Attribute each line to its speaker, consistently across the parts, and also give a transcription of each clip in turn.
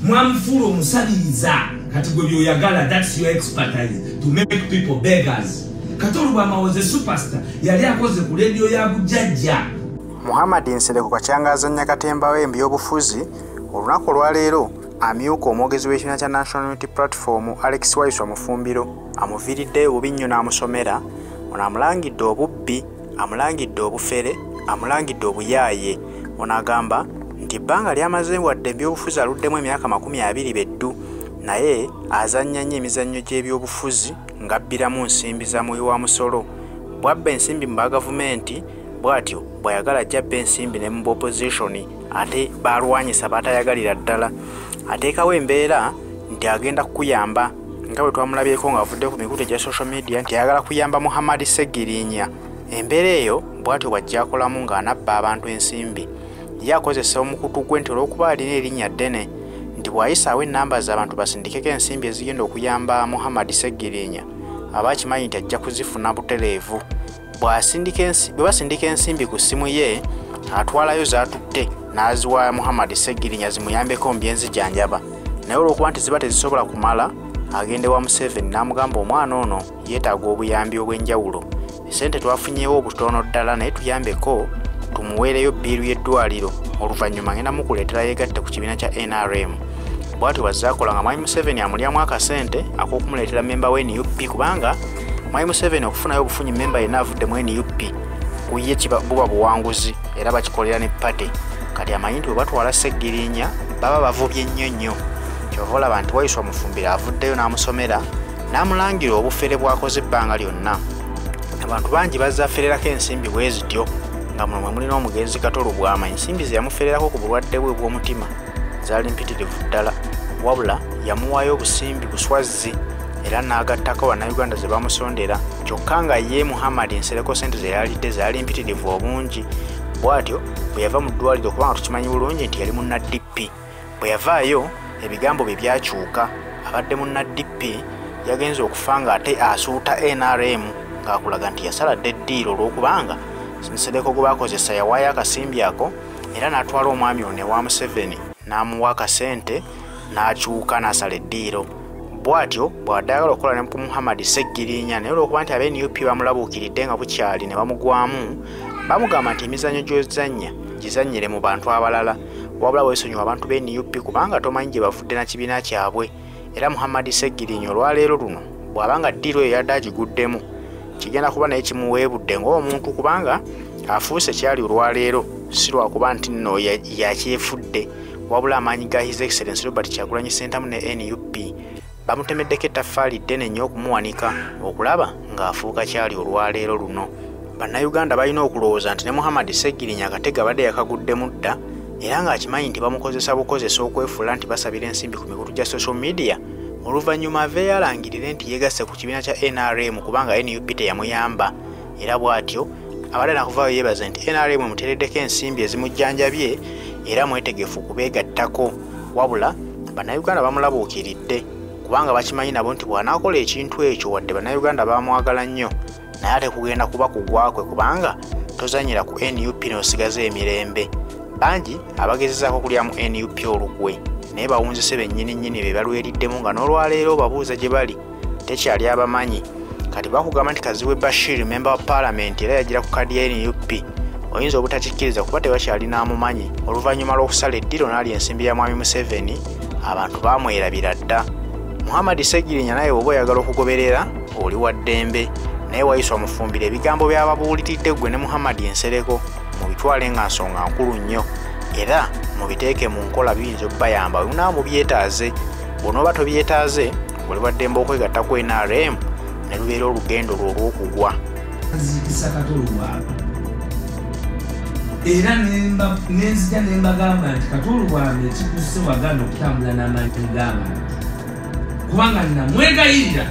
Speaker 1: Mwamufuula omusabiriza kati gwe byoyagala, that's your expertise to make people beggars. Kati Olubwama was a superstar, yali akoze ku radio ya bujjajja.
Speaker 2: Muhammad Nsereko kakyangazanya katemba w'embi y'obufuzi olunaku olwaleero amyuka omwogezi w'ekibiina kya National Unity Platform Alex Waiswa Mufumbiro amuviiriddeyo bubi nnyo n'amusomera. Ono amulangidde obubbi, amulangidde obufere, amulangidde obuyaaye. Ono agamba nti ebbanga lyamaze wadde ebyobufuzi aluddemu emyaka 20 beddu, naye azannya nnyo emizannyo gy'ebyobufuzi ng'abbiramu nsimbi za muwi wa musolo. Bw'abba ensimbi mu bagavumenti bw'atyo bw'ayagala ajjabba ensimbi ne mu opposition ate balwanyisa batayagalira ddala. Ateekawo embeera nti agenda kukuyamba nga bwe twamulabyeko ng'avudde ku mikutu gya social media nti ayagala kuyamba Muhammad Ssegirinya. Embeera eyo bw'atyo bw'ajja akolamu ng'anabba abantu ensimbi. Ye akozesa omukutu gwe nti olw'okuba alina erinnya ddene nti bw'ayisaawo ennamba z'abantu basindikeko ensimbi ezigenda okuyamba Muhammad Ssegirinya aba akimanyi nti ajja kuzifuna butereevu. Bwe basindika ensimbi ku ssimu ye atwalayo z'atutte n'aziwa Muhammad Ssegirinya zimuyambeko mu byenzijanjaba. Naye olw'okuba nti ziba tezisobola kumala agende wa Museveni n'amugamba omwana ono yeetaaga obuyambi obw'enjawulo. Esente twafunyeewo obutono ddala naye tuyambeko tumuweereyo bbiiru y'eddwaliro oluvannyuma ngenda mukuleetera yeegatte ku kibiina kya NRM. Bw'atyo bw'azzaakola nga Mwami Museveni amulyamu akasente ak'okumuleetera memba we NUP kubanga Mwami Museveni okufunayo obufunyi memba yenna avuddemu NUP kuye buba buwanguzi era bakikolera ne pate. Kati amanyi nti bwe batwala Ssegirinya baba bavubye nnyo nnyo. Kyova olaba nti Waiswa Mufumbiro avuddeyo n'amusomera n'amulangira obufere bw'akoze ebbanga lyonna. Abantu bangi bazzaafererako ensimbi bwe zityo nga muno mwe mulina omugenzi Olubwama. Ensimbi ze yamufererako ku bulwadde bwe bw'omutima zaali mpitirivu ddala, wabula yamuwaayo obusimbi buswazi era n'agattako bannayuganda ze bamusondera. Kyokka nga ye Muhammad Nsereko sente ze yalidde zaali mpitirivu obungi. Bw'atyo bwe yava mu ddwaliro kubanga tukimanyi bulungi nti yali munna-DP. Bwe yavaayo ebigambo bye byakyuka. Abadde munna-DP yagenze okufa nga ate asuuta NRM ng'akulaga nti yasaladde eddiiro olw'okubanga Nsereko gwe bakozesa yawaayo akasimbi ako era n'atwala omwami ono ewa Museveni n'amuwa akasente n'akyuka n'asala eddiiro. Bw'atyo bw'adde ayagala okukola ne ku Muhammad Ssegirinya naye olw'okuba nti ab'NUP bamulabuukiridde nga bukyali ne bamugwamu bamugamba nti emizannyo gy'ozannya gizannyire mu bantu abalala wabula weesonyiwa abantu b'NUP kubanga tomanyi gye bavudde na kibiina kyabwe. Era Muhammad Ssegirinya olwaleero luno bw'abanga ddiiro eyo yadde agiguddemu kigenda kuba naye kimuweebudde ng'omuntu kubanga afuuse kyali olwaleero si lwakuba nti nno yakyefudde wabula amaanyi ga His Excellency Robert Kyagulanyi Ssentamu ne NUP bamutemeddeko ettaffaali ddene nnyo okumuwanika okulaba ng'afuuka kyali olwaleero luno. Bannayuganda balina okulowooza nti ne Muhammad Ssegirinya akatega badde yakaguddemu dda era ng'akimanyi nti bamukozesa bukozesa okwefuula nti basabira ensimbi ku mikutu gya social media oluvannyuma aveeyo alangirire nti yeegasse ku kibiina kya NRM kubanga NUP teyamuyamba. Era bw'atyo abadde nakuvaayo yeebaza nti NRM emuteereddeko ensimbi ezimujjanjabye era mwetegefu kubeegattako, wabula bannayuganda bamulabuukiridde kubanga bakimanyi nabo nti bw'anaakola ekintu ekyo wadde bannayuganda bamwagala nnyo naye ate kugenda kuba kugwakwe kubanga tozanyira ku NUP n'osigaza emirembe. Bangi abagezezaako kulyamu NUP olugwe naye bawunzise bennyini be balweriddemu nga n'olwaleero babuuza gye bali tekyali abamanyi. Kati bakugamba nti Kaziwe Bashir memba wa Parliament era yagira ku kadi ya NUP oyinza obutakikkiriza kuba tebakyali n'amumanyi. Oluvannyuma lw'okusala eddiiro n'alya ensimbi ya Mwami Museveni abantu baamwerabira dda. Muhammad Ssegirinya naye bw'oba oyagala okugoberera oli wa ddembe naye Waiswa Mufumbiro ebigambo by'ababuuliridde ggwe ne Muhammad Nsereko mubitwale nga nsonga nkulu nnyo era mubiteeke mu nkola biyinza okubayamba bonna mubyetaaze. Bw'onooba tobyetaaze oli wa ddembe okwegatta ku NRM ne lubeera olugendo lwo olw'okugwa.
Speaker 1: Era nenzija ne mbagamba nti kati Olubwama ekikusse wagana okutambula n'amaanyi g'abantu kubanga namwegayirira.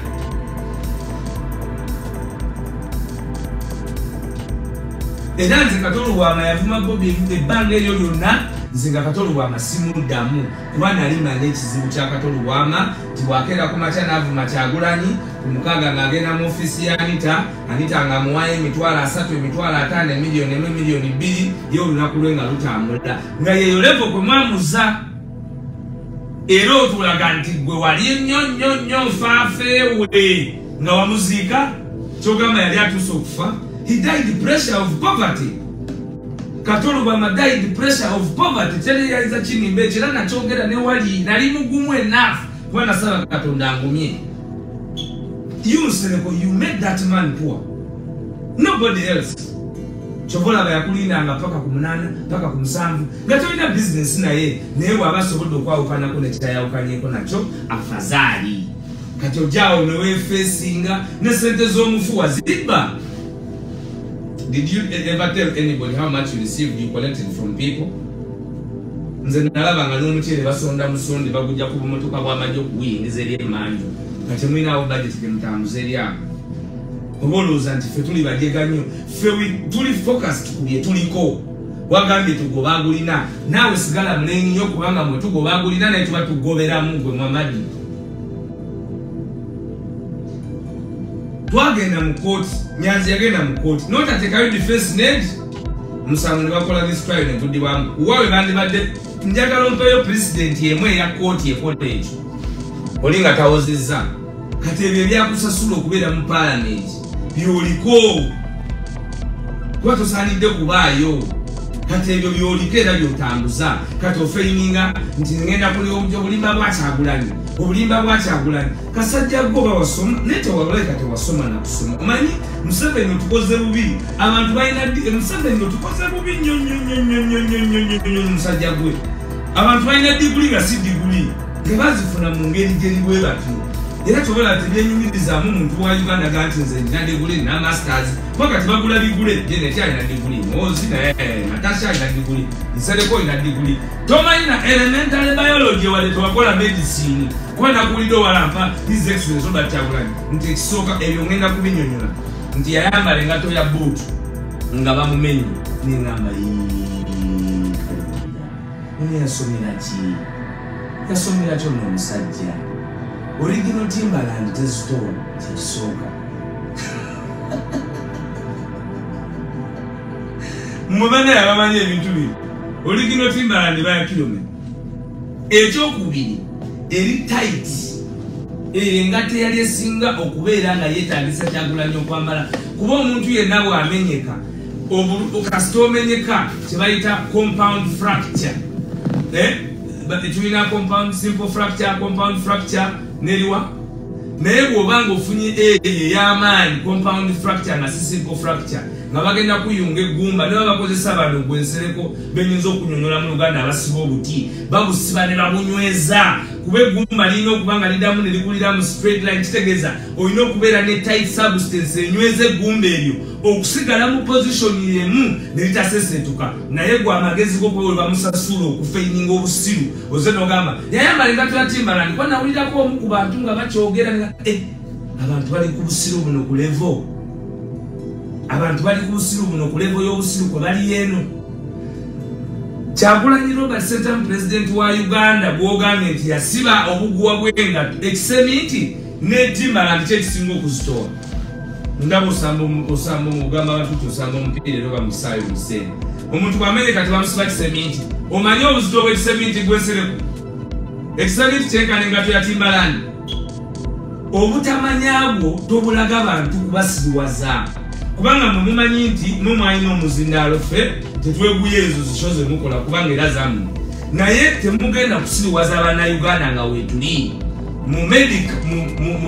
Speaker 1: Era nze kati Olubwama yavuma Bobi ebbanga eryo lyonna nze nga kati Olubwama simuddamu kuba nali manya ekizibu kya kati Olubwama nti bwakeera ku makya n'avuma Kyagulanyi ku mukaaga ng'agenda mu ofiisi ya Anita ng'amuwaayo emitwalo 3, emitwalo 5, emiliyoni 1, miliyoni 2 ye olunaku lwe nga lutambula nga yeyo levo kwe mwamuza. era otulaga nti gwe wali nnyo faafeewe nga wamuziika kyogamba yali atuuse okufa. He died pressure of poverty. Katolubama died pressure of poverty. Teri yaiza kinimba ekyo era nakyogera ne wali nali mugumu enough kuba nasaba Katonda angumye. You Nsereko, you made that man poor. Nobody else. Chobola bayakulindanga paka ku 8 paka ku 7 nga tolina business naye naye wabasobodde okwawukanako nekitayawukanyeko nakyo afazali kati ojaawo newefeesinga ne sente z'omufu wazibba. Did you ever tell anybody how much you received, you collected from people? Nze nalabanga n'omuceere basonda musonde bagujja ku bumotoka bw'amajjo okuyingiza eri emanju nga temulinawo budget gemutambuza eri ako. Oboloza nti ffe tuli bajega nnyo, ffe tuli focused ku bye tuliko. Wagambye tugobagulina naawe sigala mulengi nnyo kubanga mwe tugobagulina naye tuba tugoberamu gwe Mwamadi. Twagenda mu kooti, Nyanzi yagenda mu kooti n'otateekayo defense ned musango ne bakola this trial ne guddibwamu. Waawe bandibadde njagala ompeeyo president emu eya kooti ekola ekyo oli nga tawozezza. Kati ebyo ebyakusasula okubeera mu parliament byoliko kuba tosaanidde kubaayo. Kati ebyo byoliko era byotambuza. Kati ofeyininga nti ngenda kulya obulimba bwakyagulanyi obulimba bwakyagulanyi kasajja goba wasoma naye tewaleka tewasoma nakusoma. Omanyi Museveni otukoze bubi abantu balina Museveni otukoze bubi nnyo musajja gwe. Abantu balina diguli nga si diguli tebazifuna mu ngeri geri bwe batyo. Era tobola tebyenyumirizaamu omuntu wa Uganda ganti nze nina diguli na masters paka tebagula bigule Janet alina diguli Mozi Natasha alina diguli Nsereko alina diguli. Tomanyi na elementary biology wale tewakola medicine kuba nakuwulidde owalampa his excellence Robert Kyagulanyi nti ekisooka ebyo ngenda kubinyonyola nti yayambala engato ya boot nga bamumenye neŋŋamba ono yasomera ki? Yasomera kyo n'omusajja original Timbaland tezitowa kyekisooka. Mubana yabamanyi ebintu bino original Timbaland bayakirome. Ekyokubiri eri tight engato eyali esinga okubeera nga yeetagisa Kyagulanyi okwambala kuba omuntu yenna bw'amenyeka kasita omenyeka kyebayita compound fracture. Tulina compound simple fracture, compound fracture neriwa naye bw'obanga ofunye ey'amaanyi compound fracture nga si simple fracture nga bagenda kuyunga eggumba ne babakozesa bano gwe Nsereko benyinza okunyonyola mu Luganda abasiba obuti babusiba ne babunyweza kuba eggumba lirina okuba nga liddamu ne ligulira mu straight line. Kitegeeza olina okubeera ne tight substance enyweza eggumba eryo okusigala mu position yemu ne litasesetuka. Naye gwe amagezi go bwe bamusasula okufeininga obusiru oze n'ogamba yayambala engato ya Timbaland kuba nawulirako omu ku bantu nga bakyogera nga abantu bali ku busiru buno ku level. Abantu bali ku busiru buno ku level y'obusiru kwe bali eno. Kyagulanyi Robert Sentamu president wa Uganda bw'ogambye nti yasiba obuguwa bw'engato ekisemi nti ne Timbaland kyekisinga okuzitowa. Ndaba osamba ogamba abantu osamba omupiira era bamusaayo omuseera. Omuntu bw'amenye kati bamusiba kisemi nti omanyi obuzito bw'ekisemi nti gwe Nsereko. Ekisemi nti kyenkana engato ya Timbaland. Obutamanyabwo tobulaga bantu kubasiriwaza. Kubanga mwe mumanyi nti mumwalina omuzindaalo ffe tetweguye ezo zisho ze mukola kubanga era zammwe. Naye temugenda kusiriwaza Bannayuganda nga weetuli mu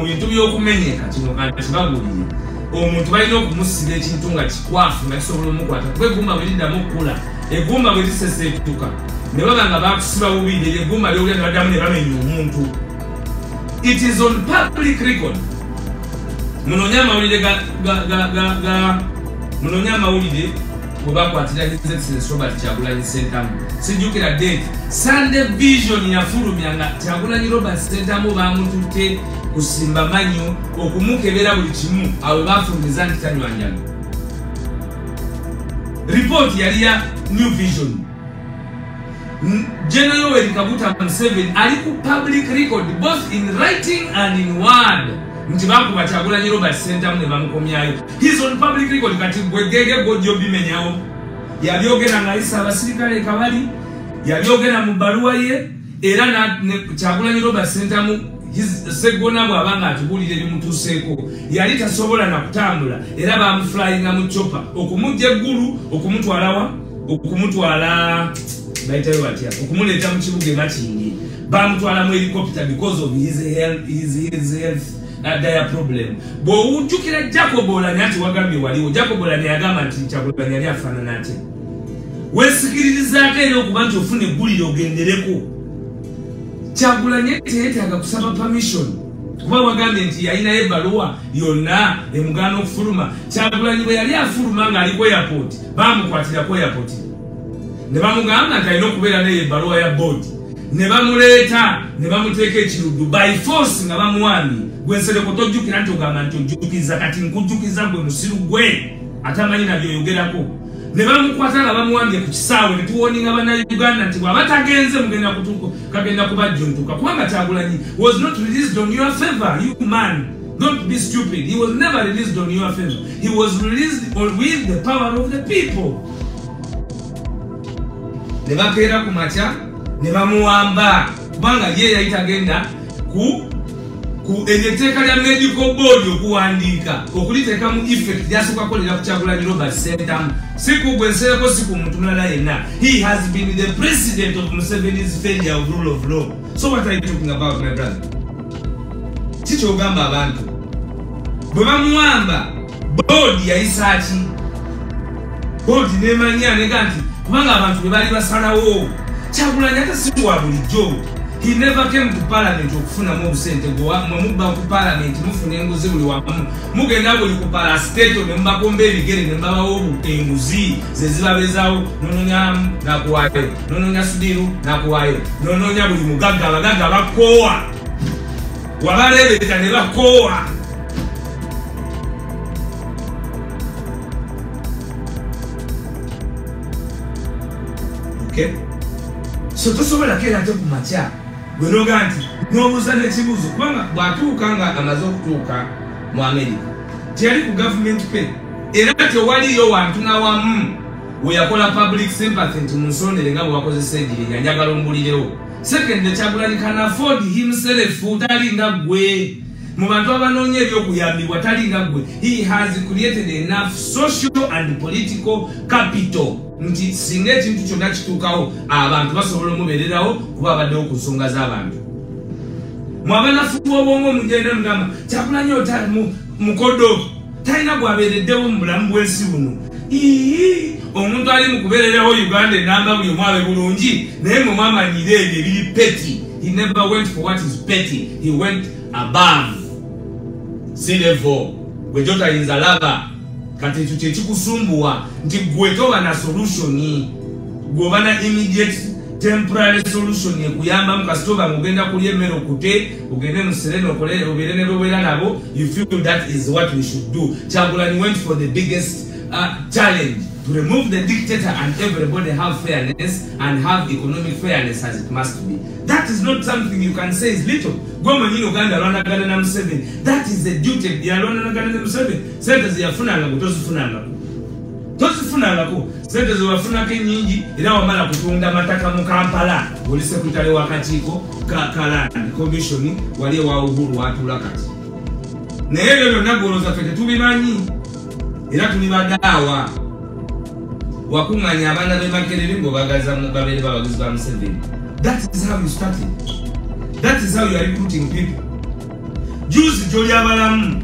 Speaker 1: bintu by'okumenyeka kino kanti kibagulire. Omuntu balina okumusiba ekintu nga kikwafu nga kisobola omukwata kuba eggumba bwe liddamu okukula eggumba bwe liseseetuka ne baba nga bakusiba bubiri eryo eggumba lyowulira ne baddamu ne bamenya omuntu. It is on public record. Munonya amawulire bwe bakwatira His Excellency Robert Kyagulanyi Sentamu. Sijjukira date Sunday Vision yafulumya nga Kyagulanyi Robert Sentamu bamututte kusimba manyo okumukebera buli kimu awe bafulumiza nti tanywa njaga. Report yali ya New Vision. General Yoweri Kaguta Museveni ali ku public record both in writing and in word nti bakuba Kyagulanyi Robert Sentamu ne bamukomyayo. He's on public record kati gwegege gojjo bimenyawo. Yabyogera nga ayisa abasirikale Kabali, yabyogera mu bbaluwa ye, era na Kyagulanyi Robert Sentamu segona bwabanga atubulire bimutuseeko yali tasobola na kutambula era bamuflyinga mu chopper okumujja eggulu okumutwala bayitayo batya okumuleeta mu kibuga Makingi bamutwala mu helicopter because of his health dire problem. Bw'ojjukira Jacob Oulanyah ati wagambye waliwo Jacob Oulanyah yagamba nti Kyagulanyi yali afaanana atya weesikiririzaako era okuba nti ofuna eggulire ogendereko. Kyagulanyi teyeetaaga kusaba permission kuba wagambye nti yalinayo ebbaluwa yonna emugaana okufuluma. Kyagulanyi bwe yali afuluma ng'ali ku airport baamukwatira ku airport ne bamugamba nti alina okubeera nayo ebbaluwa ya board ne bamuleeta ne bamuteeka ekiruddu by force nga bamuwamye. Gwe Nsereko tojjukira nti ogamba nti ojjukiza kati nkujjukiza gwe musiru gwe atamanyi nabyoyogerako. Ne bamukwata nga bamuwambye ku kisaawe ne tuwoninga bannayuganda nti bw'aba tagenze mugenda kagenda kubajjuntuka kubanga Kyagulanyi was not released on your favor. You man, don't be stupid. He was never released on your favor. He was released with the power of the people. Ne bakeera ku makya ne bamuwamba kubanga ye yali tagenda ku enyeteeka lya medical board okuwandiika okuliteeka mu effect lyasooka kukolera ku Kyagulanyi Robert Sentamu si ku gwe Nsereko si ku muntu mulala yenna. He has been the president of Museveni's failure of rule of law. So what are you talking about, my brother? Kikyogamba abantu bwe bamuwamba board yayisa ki? Board nemanya nega nti kubanga abantu bwe bali basalawo Kyagulanyi ate si wa bulijjo. He never came to parliament okufuna mu obusente mubba ku parliament mufuna enguzi buli wamu mugenda buli ku parastato ne mbakomba ebigere ne mbabawo enguzi ze zibabezaawo nononya nakuwayo nononya Sudiru nakuwayo nononya buli mugagga abagagga bakoowa wabaleebeta ne bakoowa. Okay? So tosobola kera ate ku makya gwe noga nti n'obuuza n'ekibuuzo kubanga bw'atuuka nga amaze okutuuka mu America teyali ku government pay era tewaliyo wantu na wamu we yakola public sympathy nti munsondere nga bwe wakoze Ssegirinya njagala ombulirewo. Second, Kyagulanyi can afford himself tali nga gwe mu bantu abanoonya ebyokuyambibwa tali nga gwe. He has created enough social and political capital nti singa ekintu kyonna kituukawo abantu basobola omubeererawo kuba abaddewo ku nsonga z'abantu. Mwabanafu bw'obwongo mugenda mugamba Kyagulanyi mukodo talina gwabeereddewo mu bulamu bw'ensi buno. Omuntu ali mu kubeererawo Uganda enamba buli omu abe bulungi naye mwe mwamanyire ebyo ebiri petty. He never went for what is petty. He went above sea level. Gwe gyotayinza laba kati ekyo kyekikusumbuwa nti gwe toba na solution gwoba na immediate temporary solution ekuyambamu kasitoba ng'ogenda kulya emmere okute ogende mu Serena obeere ne bebeera nabo. You feel that is what we should do. Kyagulanyi went for the biggest challenge to remove the dictator and everybody have fairness and have economic fairness as it must be. That is not something you can say is little. Goma nyino ganda alwanagana na Museveni. That is the duty ya alwanagana na Museveni. Sente ziyafunanga kutozifunanga. Tozifunanga ku. Sente ziwafunako nyingi era wamala kutunda mataka mu Kampala. Oli sekretari w'akakiiko ka commission wali wa Uhuru watula kati. Naye lero nagoloza fete tubimanyi. Era tulibadaawa. Wakunganya abaana be Makerere ngo bagaza mu kabere babaguzi ba Museveni. That is how you started. That is how you are recruiting people. Juice Joli abalamu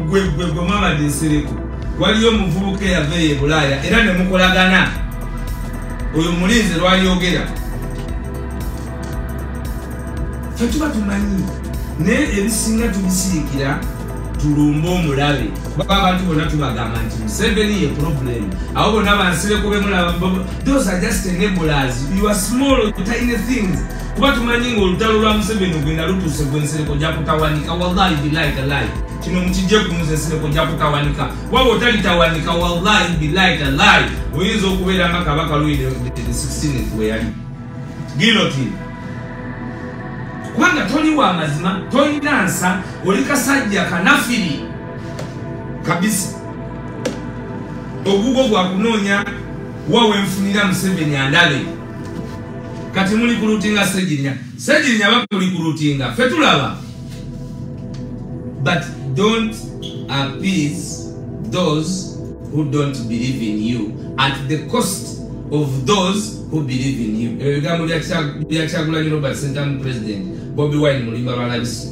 Speaker 1: gwe mama Nsereko. Waliyo muvubuka yaveeye Bulaaya era ne mukolagana. Oyo mulinzi lwayogera. Fetuba tumanyi ne ebisinga tubisiikira tulumba omulabe kuba abantu bonna tubagamba nti Museveni ye problem abo bonna Bansereko bemulaba. Those are just enablers. You are small tiny things. Kuba tumanyi ng'olutalo lwa Museveni ogenda lutuuse gwe Nsereko ojja kutawanika. Wallahi billahi talahi kino mukijje ku Nsereko ojja kutawanika. Waba otalitawanika wallahi billahi talahi oyinza okubeera nga Kabaka Louis the 16th bwe yali guillotine. Kubanga toli wa mazima, tolina nsa, oli kasajja kanafiri kabisa. Ogugo gwa kunoonya wawe mfunira Museveni andabe kati muli kulutinga Ssegirinya bakuli kulutinga fetulaba. But don't appease those who don't believe in you at the cost of those who believe in you. Ebigambo bya Kyagulanyi Robert Ssentamu President Bobi Wine mulimba balabisi.